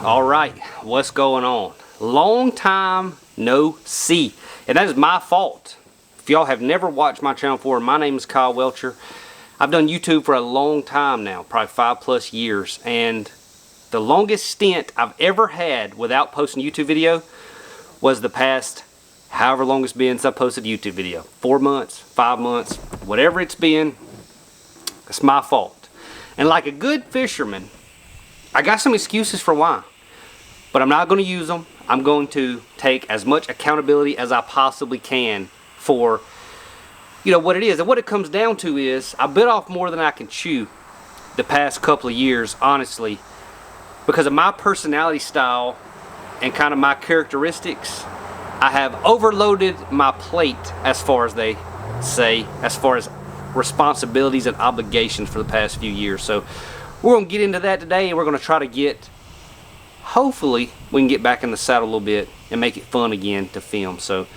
All right, what's going on? Long time no see, and that is my fault. If y'all have never watched my channel before, my name is Kyle Welcher. I've done YouTube for a long time now, probably 5+ years, and the longest stint I've ever had without posting a YouTube video was the past however long it's been since I posted a YouTube video. 4 months, 5 months, whatever it's been, it's my fault. And like a good fisherman, I got some excuses for why, but I'm not going to use them. I'm going to take as much accountability as I possibly can for, what it is. And what it comes down to is I bit off more than I can chew the past couple of years, honestly, because of my personality style and kind of my characteristics. I have overloaded my plate, as far as they say, as far as responsibilities and obligations for the past few years. So we're going to get into that today, and we're going to try to get, hopefully, we can get back in the saddle a little bit and make it fun again to film. So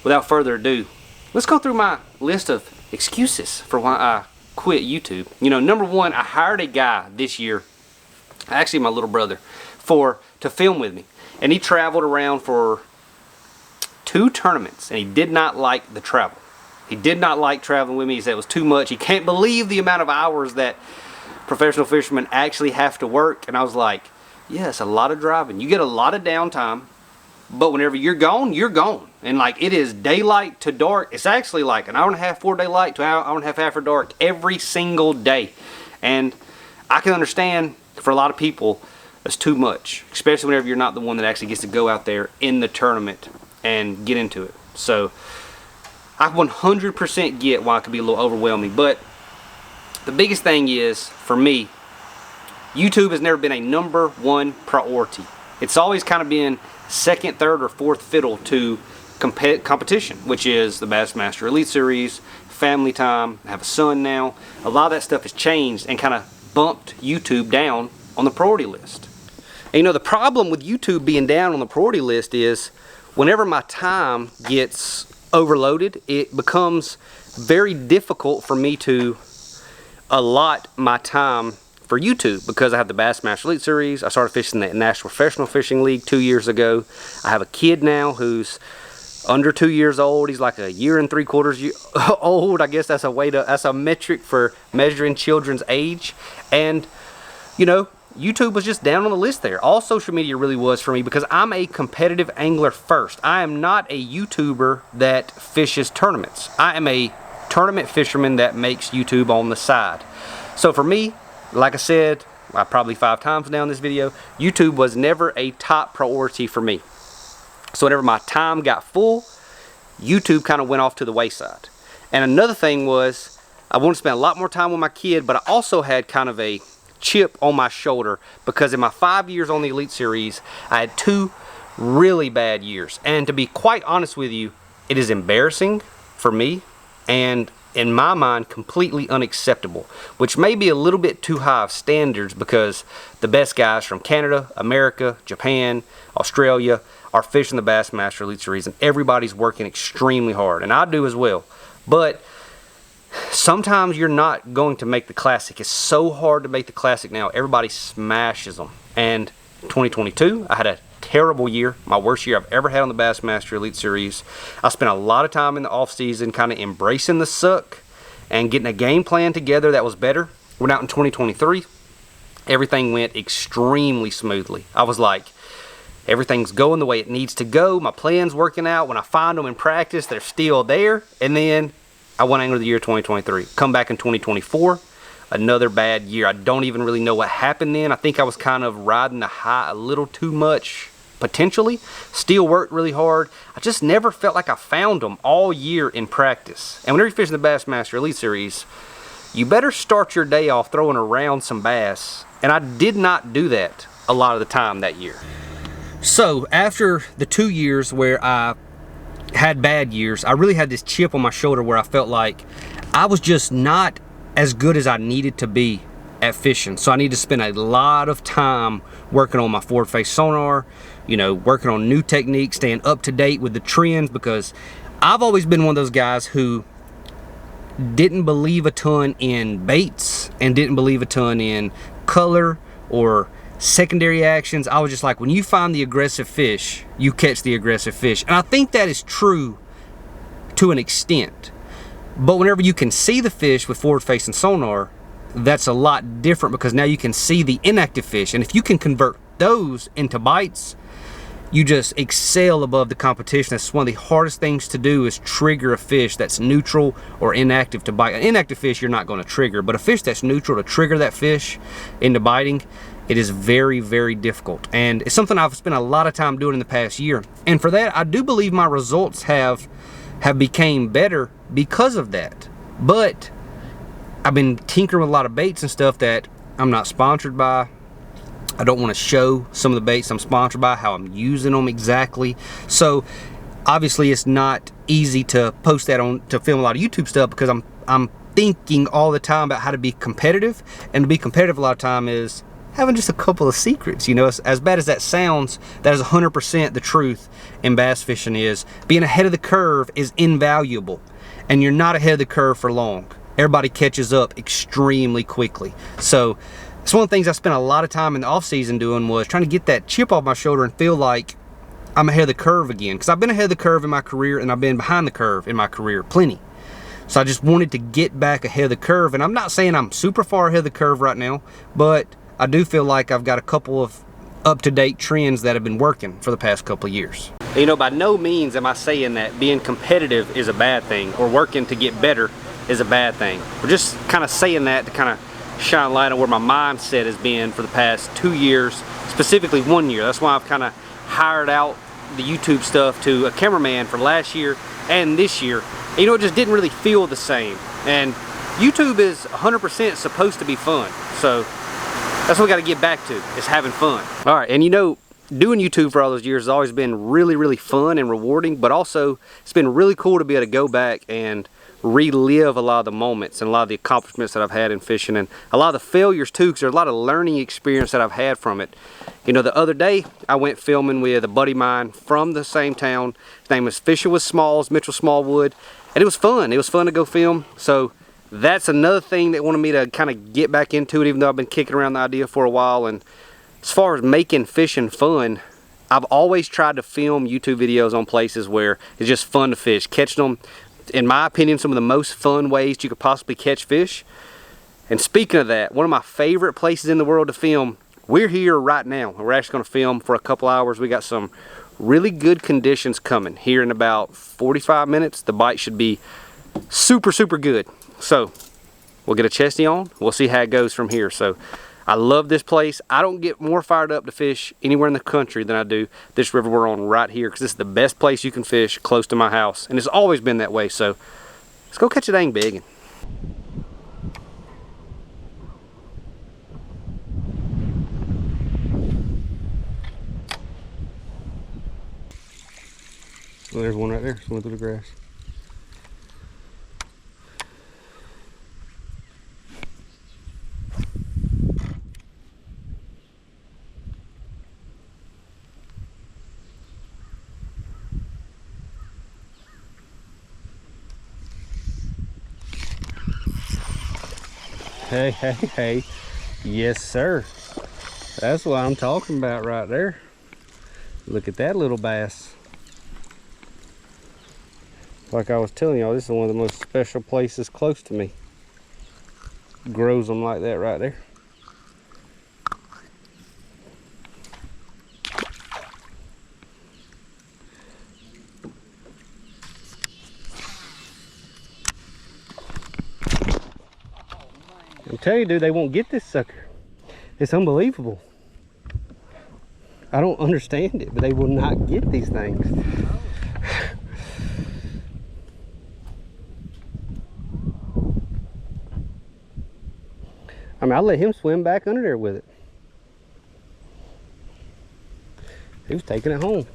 without further ado, let's go through my list of excuses for why I quit YouTube. Number one, I hired a guy this year, actually my little brother, to film with me. And he traveled around for 2 tournaments, and he did not like the travel. He did not like traveling with me. He said it was too much. He can't believe the amount of hours that professional fishermen actually have to work. And I was like, yeah, it's a lot of driving. You get a lot of downtime, but whenever you're gone, you're gone. And like, it is daylight to dark. It's actually like an hour and a half for daylight to an hour and a half after dark every single day. And I can understand for a lot of people it's too much, especially whenever you're not the one that actually gets to go out there in the tournament and get into it. So I 100% get why it could be a little overwhelming, but the biggest thing is, for me, YouTube has never been a #1 priority. It's always kind of been second, third, or fourth fiddle to competition, which is the Bassmaster Elite Series, family time. I have a son now. A lot of that stuff has changed and kind of bumped YouTube down on the priority list. And the problem with YouTube being down on the priority list is whenever my time gets overloaded, it becomes very difficult for me to allot my time for YouTube, because I have the Bassmaster Elite Series. I started fishing the National Professional Fishing League 2 years ago. I have a kid now who's under 2 years old. He's like a 1 3/4 years old. I guess that's a metric for measuring children's age. And YouTube was just down on the list there. All social media really was for me, because I'm a competitive angler first. I am not a YouTuber that fishes tournaments. I am a tournament fisherman that makes YouTube on the side. So for me, like I said, probably 5 times now in this video, YouTube was never a top priority for me. So whenever my time got full, YouTube kind of went off to the wayside. And another thing was, I wanted to spend a lot more time with my kid, but I also had kind of a chip on my shoulder, because in my 5 years on the Elite Series, I had 2 really bad years. And to be quite honest with you, it is embarrassing for me, and in my mind, completely unacceptable, which may be a little bit too high of standards, because the best guys from Canada, America, Japan, Australia are fishing the Bassmaster Elite Series, and everybody's working extremely hard, and I do as well. But sometimes you're not going to make the classic. It's so hard to make the classic now. Everybody smashes them. And 2022, I had a terrible year, my worst year I've ever had on the Bassmaster Elite Series. I spent a lot of time in the off season kind of embracing the suck and getting a game plan together that was better. Went out in 2023. Everything went extremely smoothly. I was like, everything's going the way it needs to go. My plan's working out. When I find them in practice, they're still there. And then I won Angler of the Year 2023. Come back in 2024, another bad year. I don't even really know what happened then. I think I was kind of riding the high a little too much, potentially. Still worked really hard. I just never felt like I found them all year in practice. And whenever you're fishing the Bassmaster Elite Series, you better start your day off throwing around some bass. And I did not do that a lot of the time that year. So after the 2 years where I had bad years, I really had this chip on my shoulder where I felt like I was just not as good as I needed to be at fishing. So I need to spend a lot of time working on my forward face sonar, working on new techniques, staying up to date with the trends, because I've always been one of those guys who didn't believe a ton in baits and didn't believe a ton in color or secondary actions. I was just like, when you find the aggressive fish, you catch the aggressive fish. And I think that is true to an extent. But whenever you can see the fish with forward-facing sonar, that's a lot different, because now you can see the inactive fish. And if you can convert those into bites, you just excel above the competition. That's one of the hardest things to do, is trigger a fish that's neutral or inactive to bite. An inactive fish you're not going to trigger, but a fish that's neutral, to trigger that fish into biting, it is very, very difficult. And it's something I've spent a lot of time doing in the past year. And for that, I do believe my results have became better because of that. But I've been tinkering with a lot of baits and stuff that I'm not sponsored by. I don't want to show some of the baits I'm sponsored by, how I'm using them exactly. So obviously it's not easy to post that on, to film a lot of YouTube stuff, because I'm thinking all the time about how to be competitive. And to be competitive a lot of time is having just a couple of secrets. You know, as bad as that sounds, that is 100% the truth in bass fishing. Is being ahead of the curve is invaluable, and you're not ahead of the curve for long. Everybody catches up extremely quickly. So it's one of the things I spent a lot of time in the off season doing, was trying to get that chip off my shoulder and feel like I'm ahead of the curve again. Because I've been ahead of the curve in my career, and I've been behind the curve in my career plenty. So I just wanted to get back ahead of the curve. And I'm not saying I'm super far ahead of the curve right now, but I do feel like I've got a couple of up-to-date trends that have been working for the past couple of years. You know, by no means am I saying that being competitive is a bad thing, or working to get better is a bad thing. We're just kind of saying that to kind of shine light on where my mindset has been for the past 2 years, specifically 1 year. That's why I've kind of hired out the YouTube stuff to a cameraman for last year and this year. And, you know, it just didn't really feel the same. And YouTube is 100% supposed to be fun. So that's what we got to get back to, is having fun. All right, and you know, doing YouTube for all those years has always been really, really fun and rewarding, but also it's been really cool to be able to go back and relive a lot of the moments and a lot of the accomplishments that I've had in fishing, and a lot of the failures too, because there's a lot of learning experience that I've had from it. You know, the other day I went filming with a buddy of mine from the same town. His name was Fishing with Smalls, Mitchell Smallwood, and it was fun. It was fun to go film. So that's another thing that wanted me to kind of get back into it, even though I've been kicking around the idea for a while. And as far as making fishing fun, I've always tried to film YouTube videos on places where it's just fun to fish, catching them, in my opinion, some of the most fun ways you could possibly catch fish. And speaking of that, one of my favorite places in the world to film, we're here right now. We're actually going to film for a couple hours. We got some really good conditions coming. Here in about 45 minutes, the bite should be super, super good. So we'll get a chesty on. We'll see how it goes from here. So I love this place. I don't get more fired up to fish anywhere in the country than I do this river we're on right here, because this is the best place you can fish close to my house, and it's always been that way. So let's go catch a dang biggin. Well, there's one right there, swimming through the grass. Hey, hey, hey. Yes, sir. That's what I'm talking about right there. Look at that little bass. Like I was telling y'all, this is one of the most special places close to me. Grows them like that right there. I'm telling you, dude, they won't get this sucker. It's unbelievable. I don't understand it, but they will not get these things. I mean, I'll let him swim back under there with it. He was taking it home.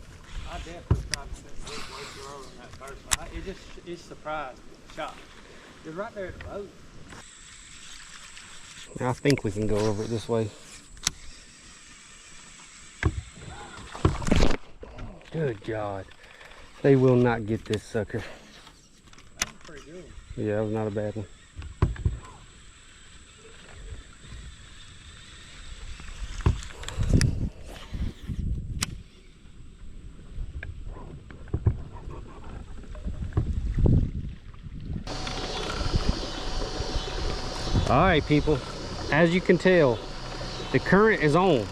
I definitely tried to set way too early on that first one. It's surprised, shocked. It was right there at the boat. I think we can go over it this way. Good God. They will not get this sucker. That was pretty good. Yeah, that was not a bad one. All right, people, as you can tell, the current is on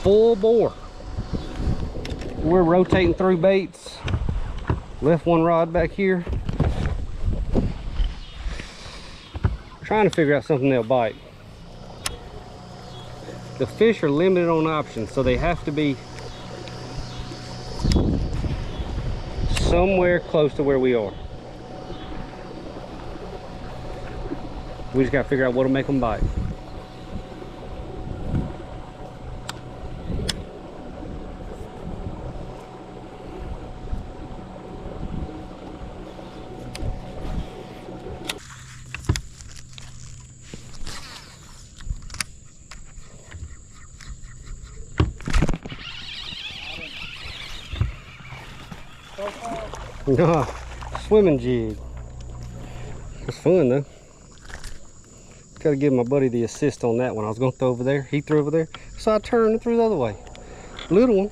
full bore. We're rotating through baits. Left one rod back here. Trying to figure out something they'll bite. The fish are limited on options, so they have to be somewhere close to where we are. We just gotta figure out what'll make them bite. No, swimming jig. It's fun though. Gotta give my buddy the assist on that one. I was gonna throw over there, he threw over there, so I turned and threw the other way. Little one,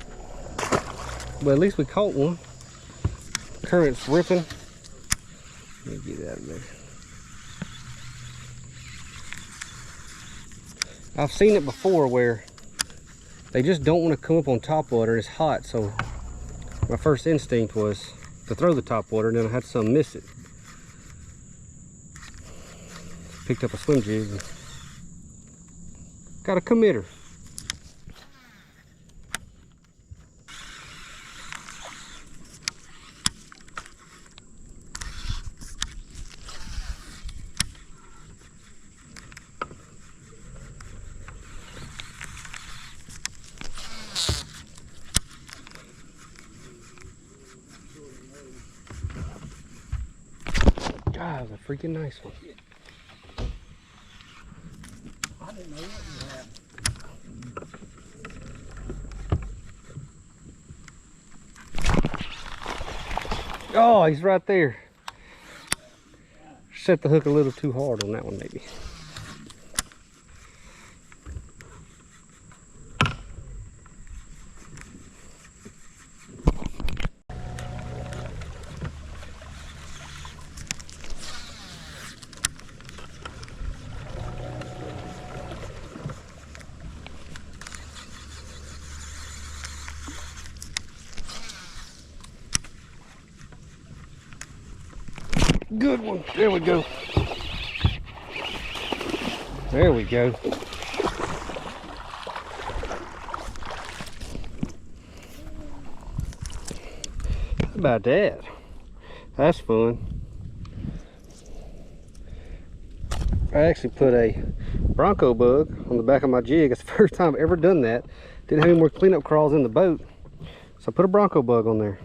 but at least we caught one. Current's ripping. Let me get out of there. I've seen it before where they just don't want to come up on top water. It's hot, so my first instinct was to throw the top water, and then I had some miss it. Picked up a swim jig and got a committer. God, that was a freaking nice one. I didn't know what you had. Oh, he's right there. Set the hook a little too hard on that one, maybe. Good one. There we go. There we go. How about that? That's fun. I actually put a Bronco bug on the back of my jig. It's the first time I've ever done that. Didn't have any more cleanup crawls in the boat, so I put a Bronco bug on there.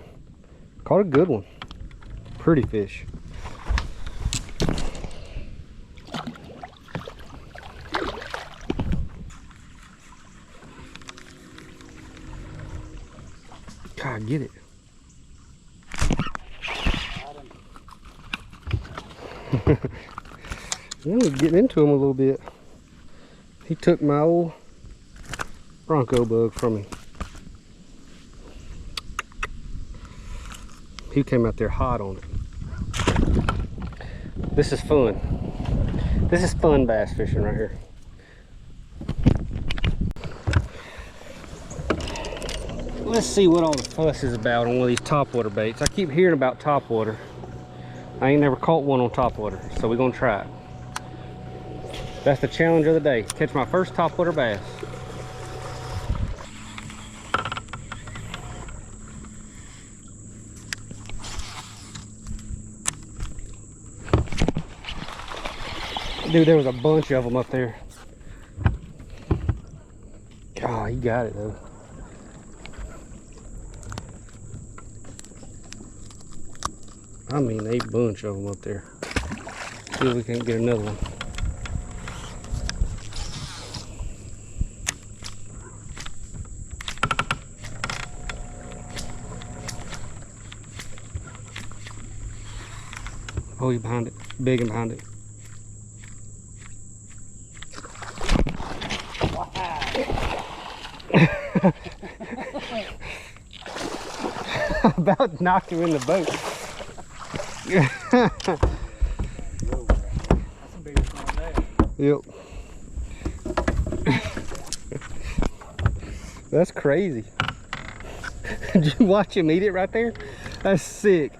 Caught a good one. Pretty fish. God, get it. I was getting into him a little bit. He took my old Bronco bug from me. He came out there hot on it. This is fun. This is fun bass fishing right here. Let's see what all the fuss is about on one of these topwater baits. I keep hearing about topwater. I ain't never caught one on topwater, so we're gonna try it. That's the challenge of the day. Catch my first topwater bass. Dude, there was a bunch of them up there. Oh, he got it though. I mean, a bunch of them up there. See if we can't get another one. Oh, he's behind it. Big and behind it. About knocked him in the boat. That's the biggest one there. Yep. That's crazy. Did you watch him eat it right there? That's sick.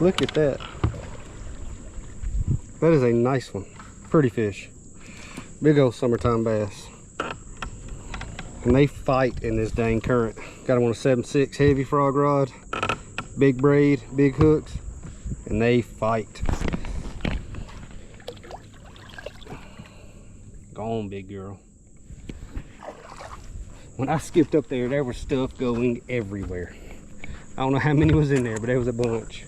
Look at that. That is a nice one. Pretty fish. Big old summertime bass. And they fight in this dang current. Got them on a 7.6 heavy frog rod. Big braid, big hooks. And they fight. Go on, big girl. When I skipped up there, there was stuff going everywhere. I don't know how many was in there, but there was a bunch.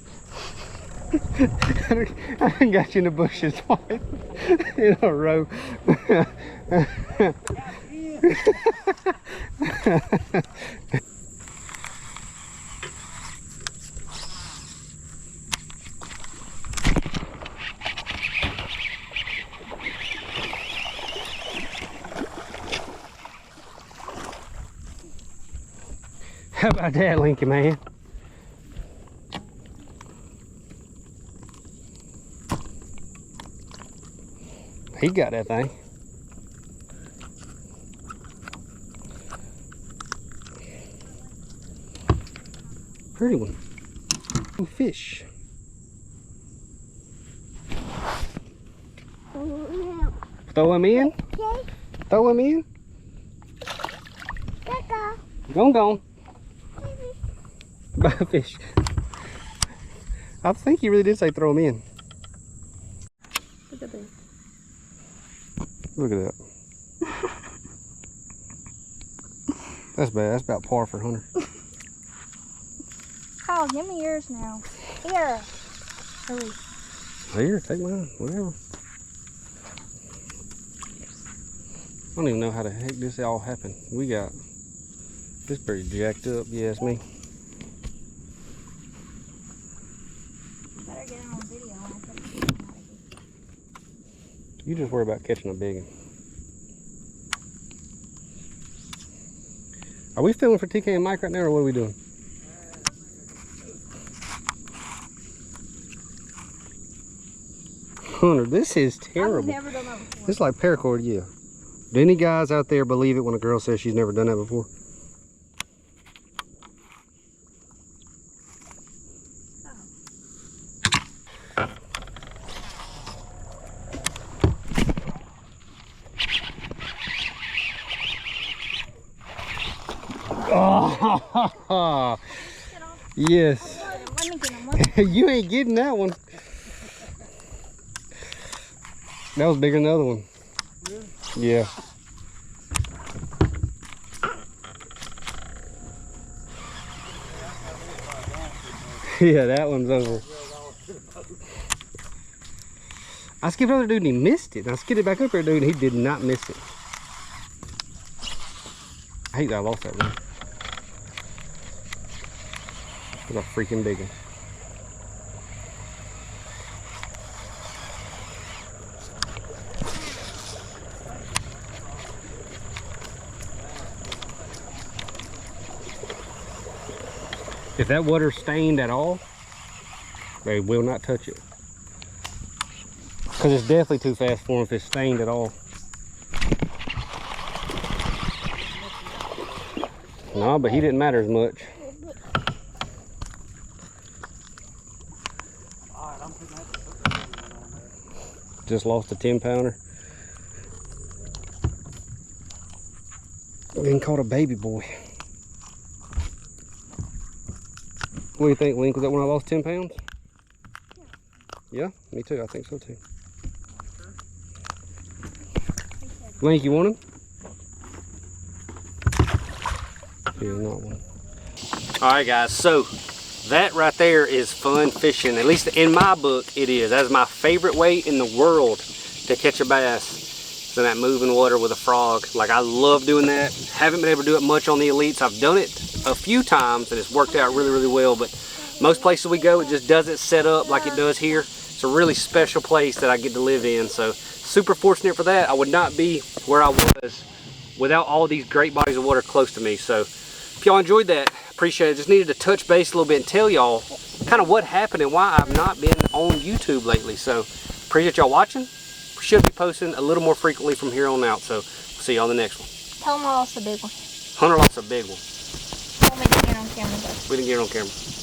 I got you in the bushes twice in a row. How about that, Linky man? He got that thing. Pretty one. Fish. Throw him in? Okay. Throw him in? Go. Go. By a fish. I think he really did say throw him in. Look at this. Look at that. That's bad. That's about par for Hunter. Kyle, give me yours now. Here. Hurry. Here, take mine. Whatever. I don't even know how the heck this all happened. We got this pretty jacked up, you ask me. Better get it on video. You just worry about catching a big one. Are we filming for TK and Mike right now, or what are we doing? Hunter, this is terrible. I've never done that before. This is like paracord, yeah. Do any guys out there believe it when a girl says she's never done that before? Oh, yes. Let me get him. You ain't getting that one. That was bigger than the other one. Yeah. Yeah, that one's over. I skipped over dude and he missed it. I skipped it back up there, dude, and he did not miss it. I hate that I lost that one. It was a freaking big one. If that water's stained at all, they will not touch it. Because it's definitely too fast for them if it's stained at all. No, but he didn't matter as much. Just lost a 10-pounder. Getting caught a baby boy. What do you think, Link? Was that when I lost 10 pounds? Yeah, me too. I think so too. Link, you want him? Yeah, not one. Alright guys, so that right there is fun fishing. At least in my book it is. That is my favorite way in the world to catch a bass. It's in that moving water with a frog. Like, I love doing that. Haven't been able to do it much on the elites. I've done it a few times and it's worked out really, really well, but most places we go, it just doesn't set up like it does here. It's a really special place that I get to live in, so super fortunate for that. I would not be where I was without all these great bodies of water close to me. So if y'all enjoyed that, appreciate it. Just needed to touch base a little bit and tell y'all kind of what happened and why I've not been on YouTube lately. So appreciate y'all watching. Should be posting a little more frequently from here on out. So see you on the next one. Tell them I lost a big one. Hunter lost a big one. Don't make it get on camera though. We didn't get it on camera.